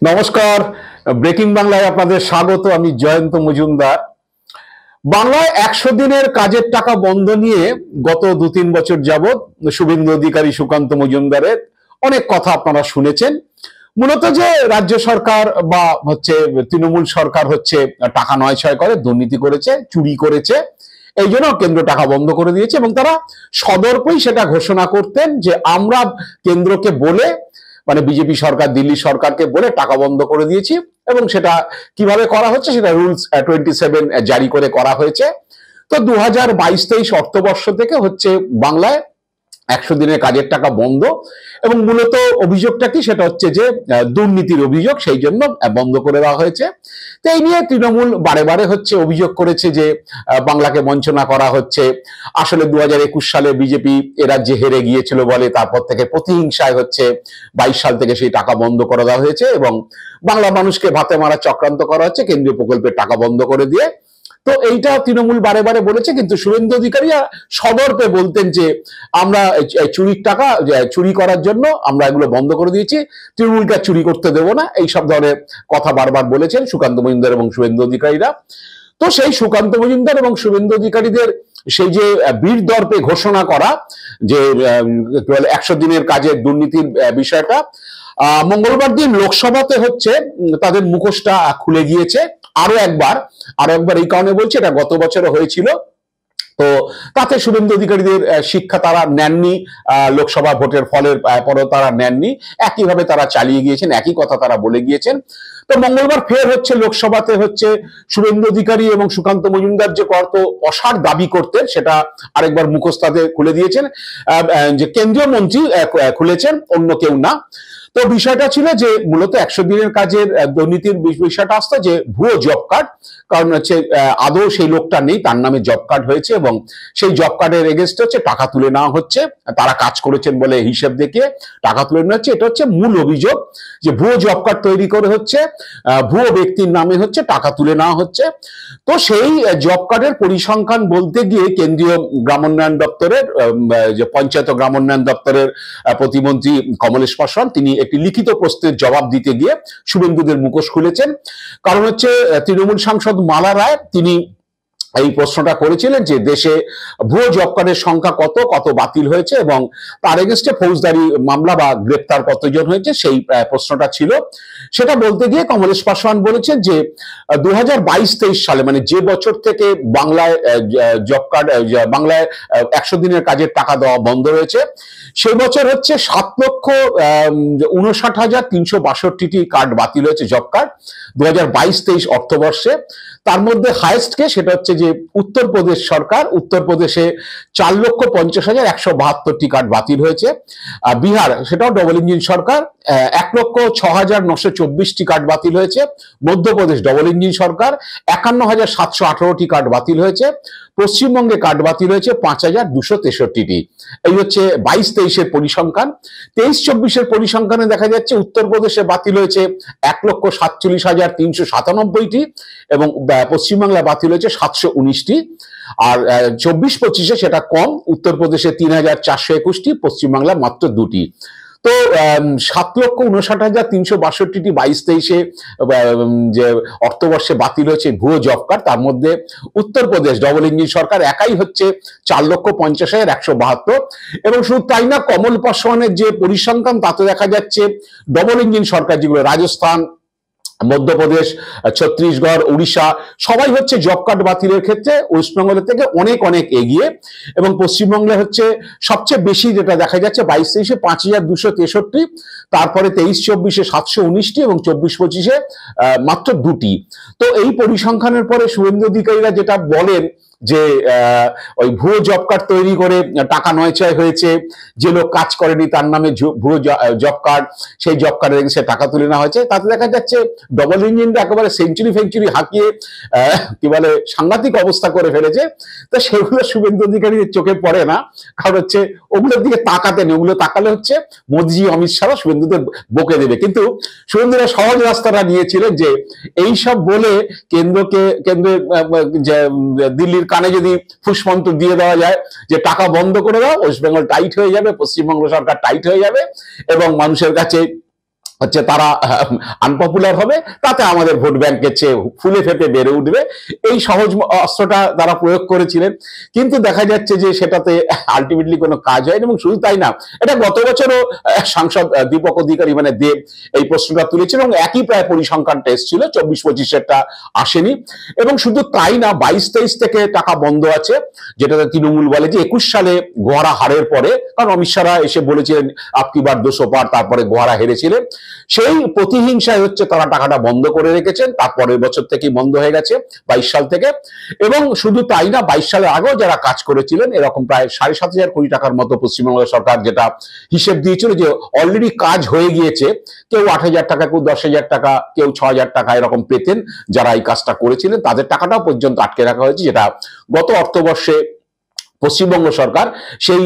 নমস্কার। ব্রেকিং বাংলায় আপনাদের স্বাগত। আমি জয়ন্ত মজুমদার। বাংলায় 100 দিনের কাজের টাকা বন্ধ নিয়ে গত 2-3 বছর যাবৎ শুভেন্দু অধিকারী, সুকান্ত মজুমদারের অনেক কথা আপনারা শুনেছেন। মূলত যে রাজ্য সরকার বা তৃণমূল সরকার টাকা নয় ছয় করে, দুর্নীতি করেছে, চুরি করেছে, এই জন্য কেন্দ্র টাকা বন্ধ করে দিয়েছে। এবং তারা সদর্পই সেটা ঘোষণা করতেন যে আমরা কেন্দ্রকে বলে, মানে বিজেপি সরকার দিল্লি সরকারকে বলে টাকা বন্ধ করে দিয়েছি। এবং সেটা কিভাবে করা হচ্ছে সেটা রুলস 27 জারি করে করা হয়েছে। তো 2022-23 অর্থবর্ষ থেকে বাংলায় 100 দিনের কাজের টাকা বন্ধ। এবং মূলত অভিযোগটা কি, সেটা হচ্ছে যে দুর্নীতির অভিযোগ, সেই জন্য বন্ধ করে দেওয়া হয়েছে। তো এই নিয়ে তৃণমূল বারে বারে অভিযোগ করেছে যে বাংলাকে বঞ্চনা করা হচ্ছে। আসলে 2021 সালে বিজেপি এ রাজ্যে হেরে গিয়েছিল বলে তারপর থেকে প্রতিহিংসায় 22 সাল থেকে সেই টাকা বন্ধ করে দেওয়া হয়েছে এবং বাংলা মানুষকে ভাতে মারা চক্রান্ত করা হচ্ছে কেন্দ্রীয় প্রকল্পের টাকা বন্ধ করে দিয়ে। তো এইটা তৃণমূল বারে বারে বলেছে, কিন্তু শুভেন্দু অধিকারী সদর্পে বলতেন যে আমরা চুরির টাকা চুরি করার জন্য আমরা এগুলো বন্ধ করে দিয়েছি, তৃণমূলকে চুরি করতে দেবো না, এই সব ধরনের কথা বারবার বলেছেন সুকান্ত মজুমদার এবং শুভেন্দু অধিকারীরা। তো সেই সুকান্ত মজুমদার এবং শুভেন্দু অধিকারীদের সেই যে বীর দর্পে ঘোষণা করা যে 100 দিনের কাজের দুর্নীতির বিষয়টা, মঙ্গলবার দিন লোকসভাতে তাদের মুখোশটা খুলে গিয়েছে আরো একবার। এই কারণে বলছি, এটা গত বছরে হয়েছিল। তো তাতে শুভেন্দু অধিকারীদের শিক্ষা তারা নেননি, লোকসভা ভোটের ফলের পরেও তারা নেননি, একইভাবে তারা চালিয়ে গিয়েছেন, একই কথা তারা বলে গিয়েছেন। তো মঙ্গলবার ফের লোকসভাতে শুভেন্দু অধিকারী এবং সুকান্ত মজুমদার যে কত অসার দাবি করতেন সেটা আরেকবার মুখোশ তাদের খুলে দিয়েছেন, যে কেন্দ্রীয় মন্ত্রী খুলেছেন, অন্য কেউ না। তো বিষয়টা ছিল যে মূলত 100 দিনের কাজের দুর্নীতির বিষয়টা আসতো যে ভুয়ো জব কার্ড। কারণ আদৌ সেই লোকটা নেই, তার নামে জব কার্ড হয়েছে এবং সেই জব কার্ডের এগেইনস্টে টাকা তুলে নেওয়া হচ্ছে, তারা কাজ করেছেন বলে হিসেব দেখিয়ে টাকা তুলে নেওয়া হচ্ছে। এটা মূল অভিযোগ, যে ভুয়ো জব কার্ড তৈরি করে ভুয়ো ব্যক্তির নামে টাকা তুলে নেওয়া হচ্ছে। তো সেই জব কার্ডের পরিসংখ্যান বলতে গিয়ে কেন্দ্রীয় গ্রামোন্নয়ন দপ্তরের যে পঞ্চায়েত গ্রামোন্নয়ন দপ্তরের প্রতিমন্ত্রী কমলেশ পাসওয়ান, তিনি একটি লিখিত প্রশ্নের জবাব দিতে গিয়ে শুভেন্দুদের মুখোশ খুলেছেন। কারণ তৃণমূল সাংসদ মালা রায় তিনি এই প্রশ্নটা করেছিলেন যে দেশে ভুয়ো জব কার্ডের সংখ্যা কত কত বাতিল হয়েছে এবং তার এগেইনস্টে ফৌজদারি মামলা বা গ্রেপ্তার কতজন হয়েছে, সেই প্রশ্নটা ছিল। সেটা বলতে গিয়ে কমলেশ পাসওয়ান বলেছেন যে 2022-23 সালে, মানে যে বছর থেকে বাংলায় জব কার্ড, বাংলায় 100 দিনের কাজের টাকা দেওয়া বন্ধ হয়েছে, সেই বছর 7,59,362টি কার্ড বাতিল হয়েছে, জব কার্ড 2022-23 অর্থবর্ষে। তার মধ্যে হাইয়েস্ট কে সেটা যে উত্তরপ্রদেশ সরকার, উত্তরপ্রদেশে 4,50,172টি কার্ড বাতিল হয়েছে। বিহার, সেটাও ডবল ইঞ্জিন সরকার, 1,06,924টি কার্ড বাতিল হয়েছে। মধ্যপ্রদেশ ডবল ইঞ্জিন সরকার, 51,718টি কার্ড বাতিল হয়েছে। পশ্চিমবঙ্গে কার্ড বাতিল হয়েছে 5,263টি। এই 22-23-এর পরিসংখ্যান। 23-24-এর পরিসংখ্যানে দেখা যাচ্ছে উত্তরপ্রদেশে বাতিল হয়েছে 1,47,397টি এবং পশ্চিমবাংলায় বাতিল হয়েছে 719টি। আর 24-25-এ সেটা কম, উত্তরপ্রদেশে 3,421টি, পশ্চিমবাংলায় মাত্র 2টি। তো 7,59,362টি 22-23-এ যে অর্থবর্ষে বাতিল হয়েছে ভুয়ো জব কার্ড, তার মধ্যে উত্তরপ্রদেশ ডবল ইঞ্জিন সরকার একাই 4,50,172। এবং শুধু তাই না, কমল পাসওয়ানের যে পরিসংখ্যান তাতে দেখা যাচ্ছে ডবল ইঞ্জিন সরকার যেগুলো রাজস্থান, মধ্যপ্রদেশ, ছত্তিশগড়, উড়িষ্যা, সবাই জব কার্ড বাতিলের ক্ষেত্রে ওয়েস্টবেঙ্গলের থেকে অনেক অনেক এগিয়ে। এবং পশ্চিমবঙ্গে সবচেয়ে বেশি যেটা দেখা যাচ্ছে 22-23-এ 5,263, তারপরে 23-24-এ 719টি এবং 24-25-এ মাত্র 2টি। তো এই পরিসংখ্যানের পরে শুভেন্দু অধিকারীরা যেটা বলেন যে ওই ভুয়ো জব কার্ড তৈরি করে টাকা নয়ছয় হয়েছে, যে লোক কাজ করেনি তার নামে ভুয়ো জব কার্ড, সেই জব কার্ডের সে টাকা তুলে নেওয়া হয়েছে। তাতে দেখা যাচ্ছে ডবল ইঞ্জিনটা একেবারে সেঞ্চুরি হাঁকিয়ে কি বলে সাংঘাতিক অবস্থা করে ফেলেছে। তো সেগুলো শুভেন্দু অধিকারীর চোখে পড়ে না, কারণ ওগুলোর দিকে তাকাতে নেই, ওগুলো তাকালে মোদিজি অমিত শাহ শুভেন্দুদের বকে দেবে। কিন্তু শুভেন্দুরা সহজ রাস্তাটা নিয়েছিলেন যে এইসব বলে কেন্দ্রের দিল্লির কানে যদি ফুসমন্ত্র দিয়ে দেওয়া যায় যে টাকা বন্ধ করে দাও, ওয়েস্ট বেঙ্গল টাইট হয়ে যাবে, পশ্চিমবঙ্গ সরকার টাইট হয়ে যাবে এবং মানুষের কাছে হচ্ছে তারা আনপপুলার হবে, তাতে আমাদের ভোট ব্যাংকের চেয়ে ফুলে ফেপে বেড়ে উঠবে, এই সহজ অস্ত্রটা তারা প্রয়োগ করেছিলেন। কিন্তু দেখা যাচ্ছে যে সেটাতে আলটিমেটলি কোনো কাজ হয়নি। এবং শুধু তাই না, এটা গত বছরও সাংসদ দীপক অধিকারী মানে দেব এই প্রশ্নটা তুলেছিল এবং একই প্রায় পরিসংখ্যানটা এসেছিল, 24-25-এরটা আসেনি। এবং শুধু তাই না, 22-23 থেকে টাকা বন্ধ আছে, যেটাতে তৃণমূল বলে যে 21 সালে গোহারা হারের পরে, কারণ অমিত শাহ এসে বলেছিলেন আপকি বার 200 পার, তারপরে গোহারা হেরেছিলেন, সেই প্রতিহিংসায় হচ্ছে তারা টাকাটা বন্ধ করে রেখেছেন। তারপরের বছর থেকেই বন্ধ হয়ে গেছে, 22 সাল থেকে। এবং শুধু তাই না, 22 সালের আগেও যারা কাজ করেছিলেন, এরকম প্রায় 7,500 কোটি টাকার মতো পশ্চিমবঙ্গ সরকার যেটা হিসেব দিয়েছিল যে অলরেডি কাজ হয়ে গিয়েছে, কেউ 8,000 টাকা, কেউ 10,000 টাকা, কেউ 6,000 টাকা এরকম পেতেন যারা এই কাজটা করেছিলেন, তাদের টাকাটাও পর্যন্ত আটকে রাখা হয়েছে, যেটা গত অর্থবর্ষে পশ্চিমবঙ্গ সরকার সেই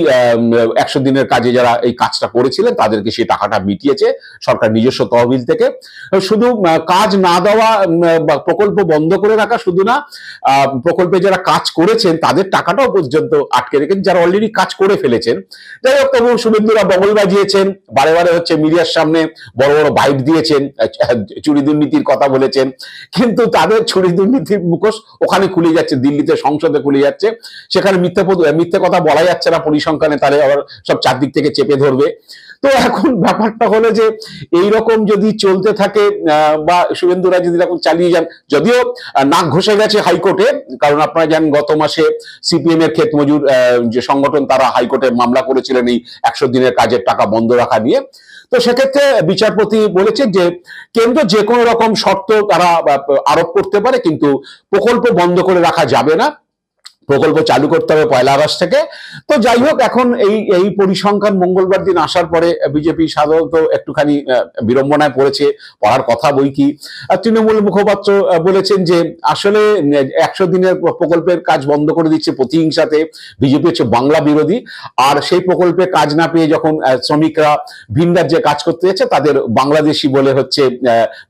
100 দিনের কাজে যারা এই কাজটা করেছিলেন তাদেরকে সেই টাকাটা মিটিয়েছে সরকার নিজস্ব তহবিল থেকে। শুধু কাজ না দেওয়া বা প্রকল্প বন্ধ করে রাখা শুধু না, প্রকল্পে যারা কাজ করেছেন তাদের টাকাটাও পর্যন্ত আটকে রেখেছেন, যারা অলরেডি কাজ করে ফেলেছেন। যাই হোক, তবু শুভেন্দুরা বগল বাজিয়েছেন, বারে বারে হচ্ছে মিডিয়ার সামনে বড় বড় বাইট দিয়েছেন, চুরি দুর্নীতির কথা বলেছেন, কিন্তু তাদের চুরি দুর্নীতির মুখোশ ওখানে খুলে যাচ্ছে, দিল্লিতে সংসদে খুলে যাচ্ছে, সেখানে মিথ্যে কথা বলা যাচ্ছে না পরিসংখ্যানে, তাহলে আবার সব চারদিক থেকে চেপে ধরবে। তো এখন ব্যাপারটা হলো যে এইরকম যদি চলতে থাকে বা শুভেন্দুরা যদি এরকম চালিয়ে যান, যদিও নাক ঘষে গেছে হাইকোর্টে, কারণ আপনারা জানেন গত মাসে সিপিএম এর ক্ষেত মজুর যে সংগঠন, তারা হাইকোর্টে মামলা করেছিলেন এই 100 দিনের কাজের টাকা বন্ধ রাখা নিয়ে। তো সেক্ষেত্রে বিচারপতি বলেছে যে কেন্দ্র যে কোনো রকম শর্ত তারা আরোপ করতে পারে, কিন্তু প্রকল্প বন্ধ করে রাখা যাবে না, প্রকল্প চালু করতে হবে 1 আগস্ট থেকে। তো যাই হোক, এখন এই পরিসংখ্যান মঙ্গলবার দিন আসার পরে বিজেপি সাধারণত একটুখানি বিড়ম্বনায় পড়েছে, পড়ার কথা বই কি। তৃণমূল মুখপাত্র বলেছেন যে আসলে 100 দিনের প্রকল্পের কাজ বন্ধ করে দিচ্ছে প্রতিহিংসাতে, বিজেপি হচ্ছে বাংলা বিরোধী, আর সেই প্রকল্পে কাজ না পেয়ে যখন শ্রমিকরা ভিন রাজ্যে কাজ করতে যাচ্ছে তাদের বাংলাদেশি বলে হচ্ছে,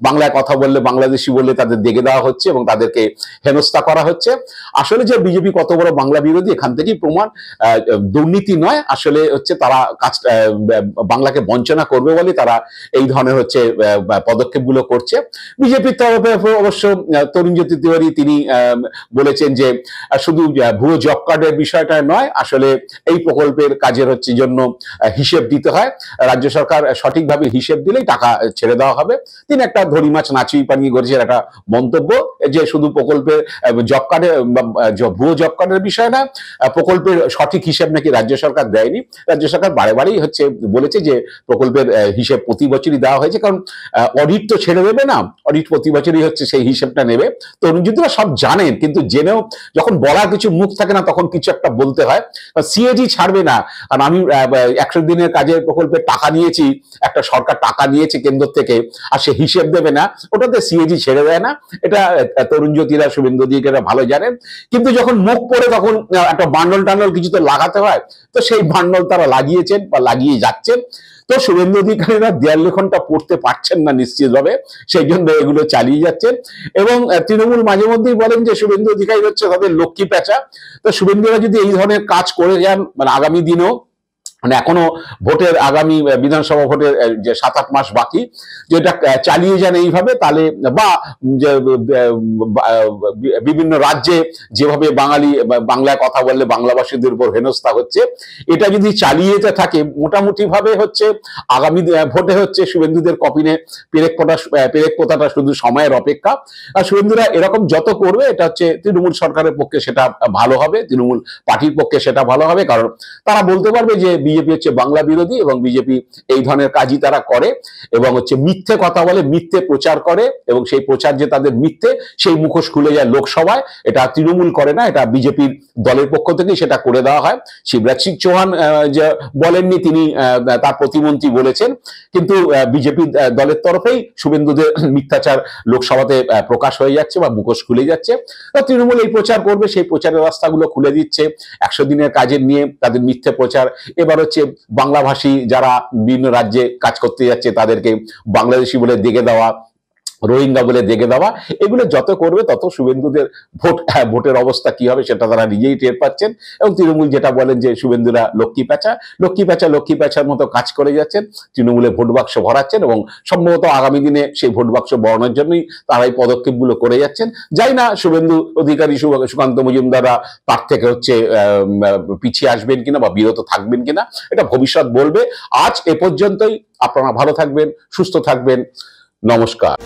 বাংলায় কথা বললে বাংলাদেশি বলে তাদের দেখে দেওয়া হচ্ছে এবং তাদেরকে হেনস্থা করা হচ্ছে। আসলে যে বিজেপি কত বড় বাংলা বিরোধী এখান থেকেই প্রমাণ, দুর্নীতি নয়, আসলে হচ্ছে তারা বাংলাকে বঞ্চনা করবে বলে তারা এই ধরনের হচ্ছে পদক্ষেপগুলো করছে। বিজেপির তরফে অবশ্য তরুণজ্যোতি তিওয়ারি তিনি বলেছেন যে শুধু ভুয়ো জব কার্ডের বিষয়টা নয়, আসলে এই প্রকল্পের কাজের হচ্ছে জন্য হিসেব দিতে হয়, রাজ্য সরকার সঠিকভাবে হিসেব দিলেই টাকা ছেড়ে দেওয়া হবে। তিনি একটা ধরি মাছ নাচিয়ে পানিয়ে করেছেন একটা মন্তব্য, যে শুধু প্রকল্পের জব কার্ডের ভুয়ো জব কার্ডের বিষয় না, প্রকল্পের সঠিক হিসেব নাকি রাজ্য সরকার দেয়নি। রাজ্য সরকার বারে বারেই হচ্ছে বলেছে যে প্রকল্পের হিসেব প্রতি বছরই দেওয়া হয়েছে, কারণ অডিট তো ছেড়ে দেবে না, অডিট প্রতি বছরই হচ্ছে সেই হিসেবটা নেবে। তরুণজ্যোতিরা সব জানেন, কিন্তু জেনেও যখন বলার কিছু মুখ থাকে না তখন কিছু একটা বলতে হয়। সিএজি ছাড়বে না, কারণ আমি 100 দিনের কাজের প্রকল্পের টাকা নিয়েছি, একটা সরকার টাকা নিয়েছে কেন্দ্র থেকে, আর সে হিসেব দেবে না, ওটাতে সিএজি ছেড়ে দেয় না। এটা তরুণজ্যোতিরা শুভেন্দু অধিকারীরা ভালো জানেন। কিন্তু যখন মুখ পড়ে তখন একটা বান্ডল টান্ডল কিছু তো লাগাতে হয়, তো সেই বান্ডল তারা লাগিয়েছেন বা লাগিয়ে যাচ্ছেন। তো শুভেন্দু অধিকারীরা দেয়াল লেখনটা পড়তে পারছেন না নিশ্চিতভাবে, সেই জন্য এগুলো চালিয়ে যাচ্ছেন। এবং তৃণমূল মাঝে মধ্যেই বলেন যে শুভেন্দু অধিকারী হচ্ছে তাদের লক্ষ্মী পেঁচা। তো শুভেন্দুরা যদি এই ধরনের কাজ করে যান, মানে আগামী দিনেও, মানে এখনো ভোটের আগামী বিধানসভা ভোটের যে 7-8 মাস বাকি, যেটা চালিয়ে যান এইভাবে, তাহলে বা বিভিন্ন রাজ্যে যেভাবে বাংলায় কথা বললে বাংলাভাষীদের উপর হেনস্থা হচ্ছে, এটা যদি চালিয়ে যেতে থাকে মোটামুটি ভাবে হচ্ছে আগামী ভোটে হচ্ছে শুভেন্দুদের কপিনে পেরেক পোতাটা শুধু সময়ের অপেক্ষা। আর শুভেন্দুরা এরকম যত করবে, এটা হচ্ছে তৃণমূল সরকারের পক্ষে সেটা ভালো হবে, তৃণমূল পার্টির পক্ষে সেটা ভালো হবে, কারণ তারা বলতে পারবে যে বিজেপি হচ্ছে বাংলা বিরোধী এবং বিজেপি এই ধরনের কাজই তারা করে এবং হচ্ছে মিথ্যে কথা বলে, মিথ্যে প্রচার করে, এবং সেই প্রচার যে তাদের মিথ্যে, সেই মুখোশ খুলে যায় লোকসভায়। এটা তৃণমূল করে না, এটা বিজেপির দলের পক্ষ থেকেই সেটা করে দেওয়া হয়। শিবরাজ সিং চৌহান যে বলেননি, তিনি তার প্রতিমন্ত্রী বলেছেন, কিন্তু বিজেপি দলের তরফেই শুভেন্দুদের মিথ্যাচার লোকসভাতে প্রকাশ হয়ে যাচ্ছে বা মুখোশ খুলে যাচ্ছে। তৃণমূল এই প্রচার করবে, সেই প্রচারের রাস্তাগুলো খুলে দিচ্ছে, 100 দিনের কাজের নিয়ে তাদের মিথ্যে প্রচার। এবার হচ্ছে বাংলাভাষী যারা বিভিন্ন রাজ্যে কাজ করতে যাচ্ছে তাদেরকে বাংলাদেশি বলে দেখে দেওয়া, রোহিঙ্গা বলে দেখে দেওয়া, এগুলো যত করবে তত শুভেন্দুদের ভোটের অবস্থা কি হবে সেটা তারা নিজেই টের পাচ্ছেন। এবং তৃণমূল যেটা বলেন যে শুভেন্দুরা লক্ষ্মী প্যাঁচার মতো কাজ করে যাচ্ছেন, তৃণমূলে ভোট বাক্স ভরাচ্ছেন এবং সম্ভবত আগামী দিনে সেই ভোট বাক্স ভরানোর জন্যই তারা এই পদক্ষেপগুলো করে যাচ্ছেন। যাই না শুভেন্দু অধিকারী সুকান্ত মজুমদাররা তার থেকে পিছিয়ে আসবেন কিনা বা বিরত থাকবেন কিনা, এটা ভবিষ্যৎ বলবে। আজ এ পর্যন্তই। আপনারা ভালো থাকবেন, সুস্থ থাকবেন। নমস্কার।